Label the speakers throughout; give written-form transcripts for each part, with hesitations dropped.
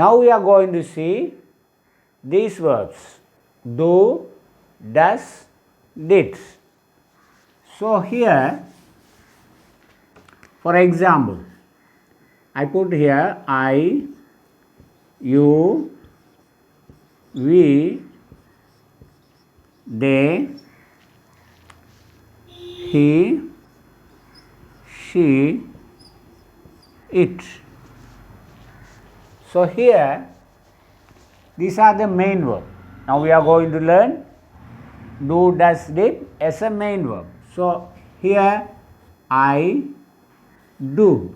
Speaker 1: Now we are going to see these verbs. Do, does, did. So here, for example, I put here I, you, we, they, he, she, it. So here, these are the main verbs. Now we are going to learn do, does, did as a main verb. So here I do,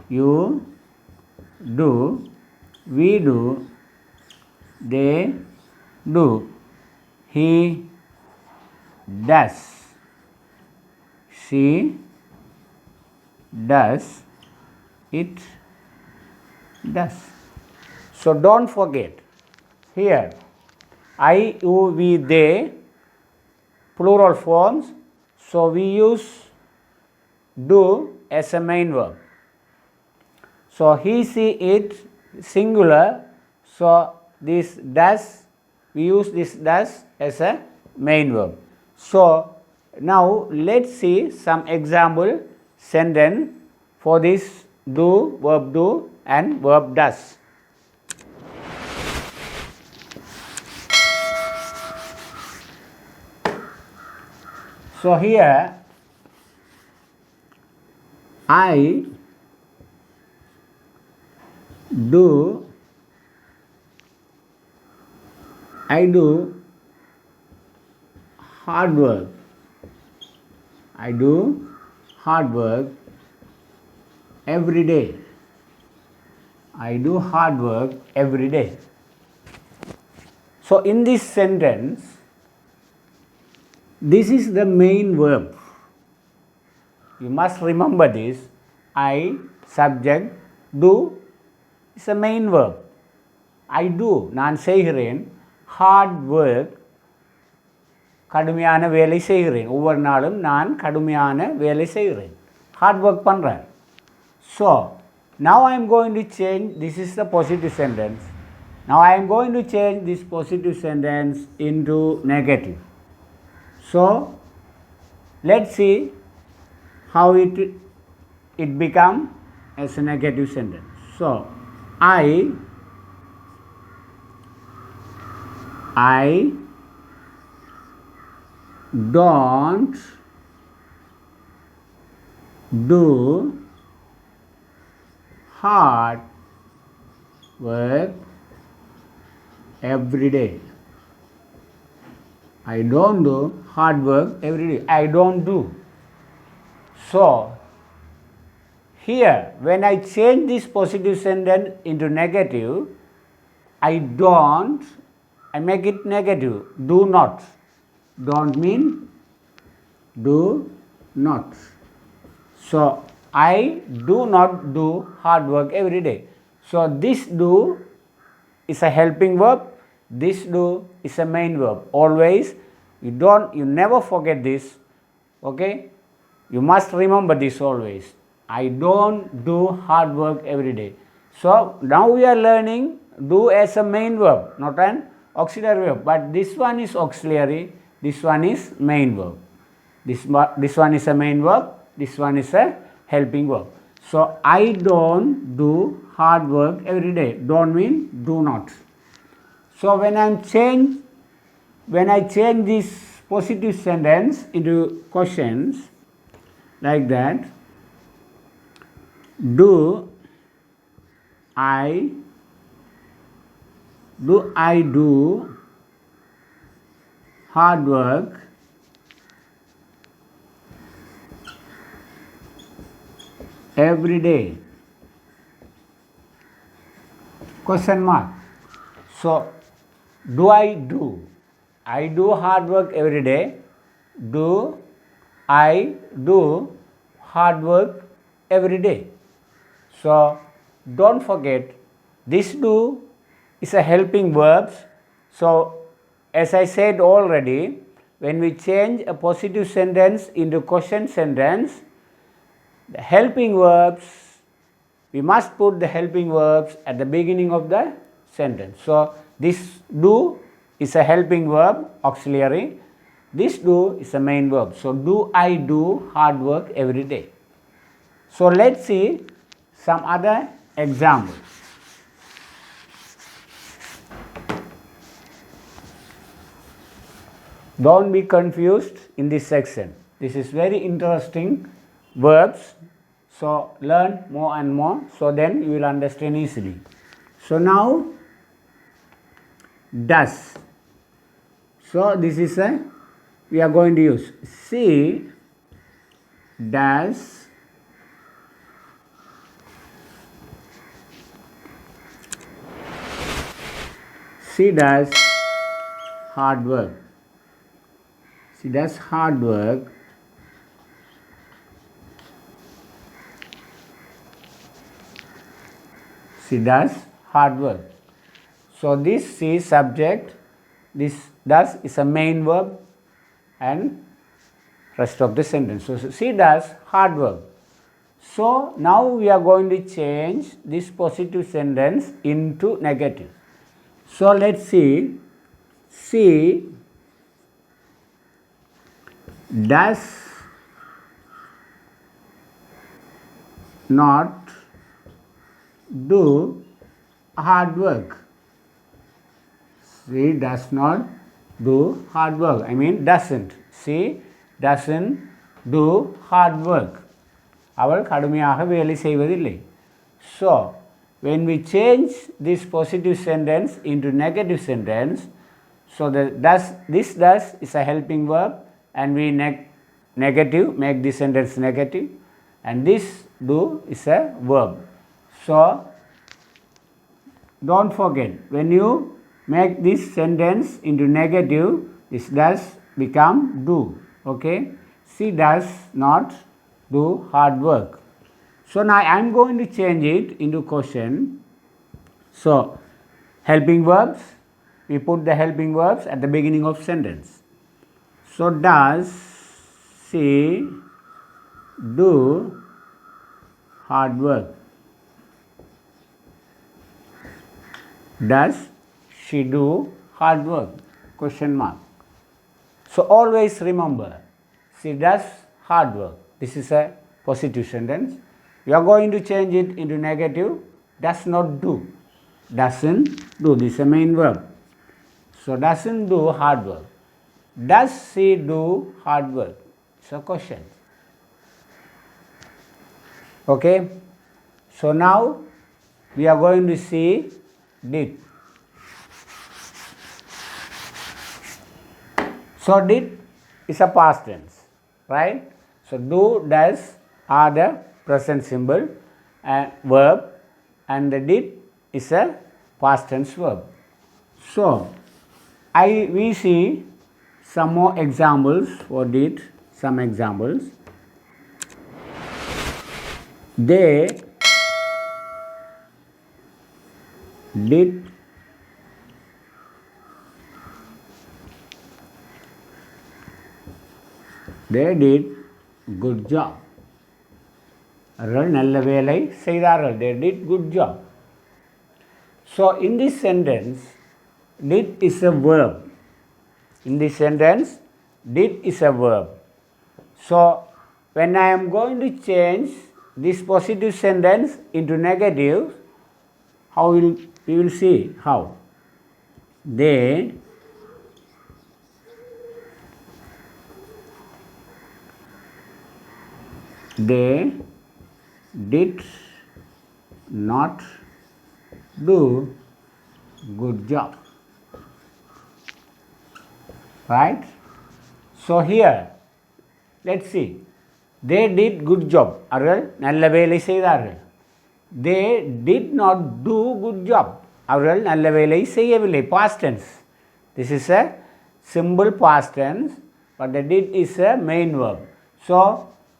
Speaker 1: you do, we do, they do, he does, she does, it does. So don't forget, here I, you, we, they, plural forms, so we use do as a main verb. So he, she, it, singular, so this does, we use this does as a main verb. So now let's see some example sentence for this do, verb do and verb does. So here I do hard work. I do hard work every day. I do hard work every day. So in this sentence, this is the main verb. You must remember this. I, subject, do is a main verb. I do, நான் செய்கிறேன், hard work, கடுமையான வேலை செய்கிறேன். ஒவ்வொரு நாளும் நான் கடுமையான வேலை செய்கிறேன். Hard work பண்ணுறேன். So, now I am going to change, this is the positive sentence. Now I am going to change this positive sentence into negative. So, let's see how it become as a negative sentence. So, I don't do hard work every day. I don't do hard work every day. I don't do. So, here when I change this positive sentence into negative, I don't, I make it negative. Do not. Don't mean do not. So, I do not do hard work every day. So, this do is a helping verb. This do is a main verb. Always, you never forget this. Okay? You must remember this always. I don't do hard work every day. So, now we are learning do as a main verb, not an auxiliary verb. But this one is auxiliary, this one is main verb. This one is a main verb, this one is a helping verb. So, I don't do hard work every day. Don't mean do not. So, when I change this positive sentence into questions like that, do I do hard work every day? Question mark. So, do I do? I do hard work every day. Do I do hard work every day? So, don't forget, this do is a helping verb. So, as I said already, when we change a positive sentence into question sentence, the helping verbs we must put the helping verbs at the beginning of the sentence. So, this do is a helping verb, auxiliary. This do is a main verb. So, do I do hard work every day? So, let's see some other examples. Don't be confused in this section. This is very interesting verbs. So, learn more and more, so then you will understand easily. So, now does. So, this is a, we are going to use she does hard work. She does hard work. She does hard work. So, this she subject, this does is a main verb and rest of the sentence. So, she does hard work. So, now we are going to change this positive sentence into negative. So, let us see, she does not do hard work. She does not do hard work. I mean doesn't. She doesn't do hard work. அவள் கடுமையாக வேலை செய்வதில்லை. So, when we change this positive sentence into negative sentence, so this does is a helping verb and we negative, make this sentence negative, and this do is a verb. So, don't forget, when you make this sentence into negative, this does become do. Okay? She does not do hard work. So, now I am going to change it into question. So, helping verbs, we put the helping verbs at the beginning of sentence. So, does she do hard work? Does she do hard work? Question mark. So, always remember, she does hard work. This is a positive sentence. You are going to change it into negative. Does not do. Doesn't do. This is a main verb. So, doesn't do hard work. Does she do hard work? It's a question. Okay. So, now we are going to see did. So, did is a past tense, right? So, do, does are the present simple and verb, and the did is a past tense verb. So, we see some more examples for did, some examples. They did good job. அவர்கள் நல்ல வேலை செய்தார்கள். They did good job. So, in this sentence, did is a verb. In this sentence, did is a verb. So, when I am going to change this positive sentence into negative, we will see how. They did not do good job. Right? So, here let us see. They did good job. அவர்கள் நல்ல வேலை செய்தார்கள். They did not do good job. அவர்கள் நல்ல வேலை செய்யவில்லை. Past tense. This is a simple past tense, but the did is a main verb. So,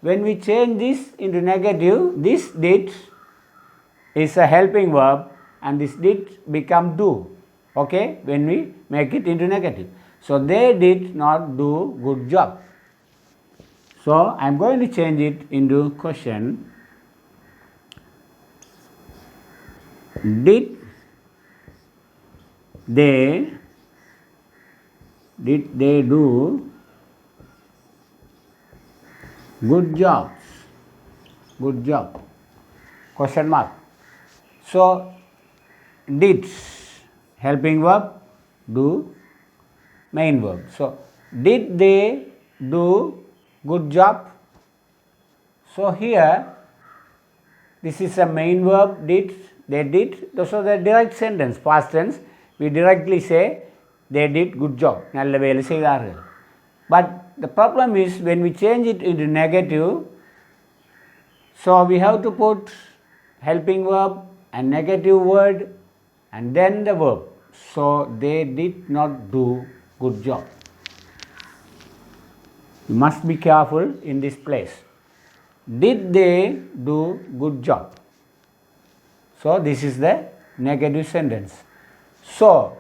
Speaker 1: when we change this into negative, this did is a helping verb and this did become do. Okay? When we make it into negative. So, they did not do good job. So, I am going to change it into question. Did they do good job? Good job. Question mark. So, did, helping verb, do, main verb. So, did they do good job? So, here this is a main verb, did, they did. So, the direct sentence, past tense, we directly say they did good job. நல்ல வேலை செய்தார்கள். But the problem is when we change it into negative, so we have to put helping verb and negative word and then the verb. So, they did not do good job. You must be careful in this place. Did they do good job? So, this is the negative sentence. So,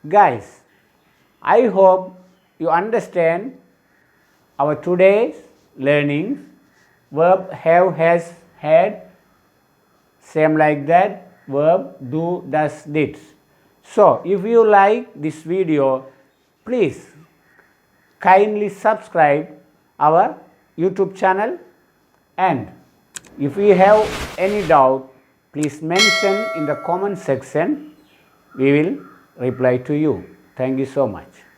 Speaker 1: guys, I hope you understand our today's learning. Verb have, has, had, same like that, verb do, does, did. So, if you like this video, please kindly subscribe our YouTube channel, and if you have any doubt, please mention in the comment section. We will reply to you. Thank you so much.